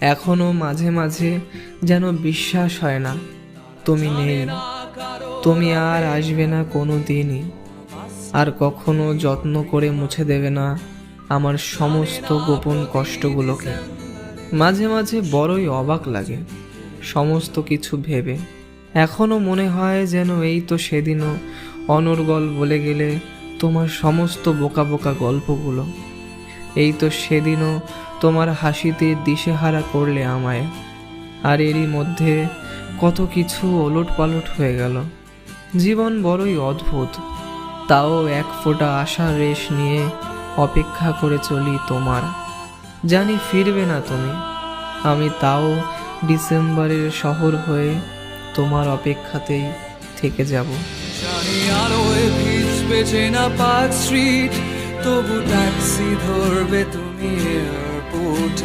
এখনো মাঝে মাঝে যেন বিশ্বাস হয় না তুমি নেই, তুমি আর আসবে না কোনো দিনই, আর কখনো যত্ন করে মুছে দেবে না আমার সমস্ত গোপন কষ্টগুলোকে। মাঝে মাঝে বড়ই অবাক লাগে সমস্ত কিছু ভেবে। এখনো মনে হয় যেন এই তো সেদিনও অনর্গল বলে গেলে তোমার সমস্ত বোকা বোকা গল্পগুলো। এই তো সেদিনও তোমার হাসিতে দিশেহারা করলে আমায়। আর এরই মধ্যে কত কিছু ওলট পালট হয়ে গেল। জীবন বড়ই অদ্ভুত, তাও এক ফোঁটা আশার রেশ নিয়ে অপেক্ষা করে চলি তোমার। জানি ফিরবে না তুমি, আমি তাও ডিসেম্বরের শহর হয়ে তোমার অপেক্ষাতেই থেকে যাব। জানি আলোয় ভিজবে চেনা পার্ক স্ট্রিট, তবু ট্যাক্সি ধরবে তুমি এয়ারপোর্ট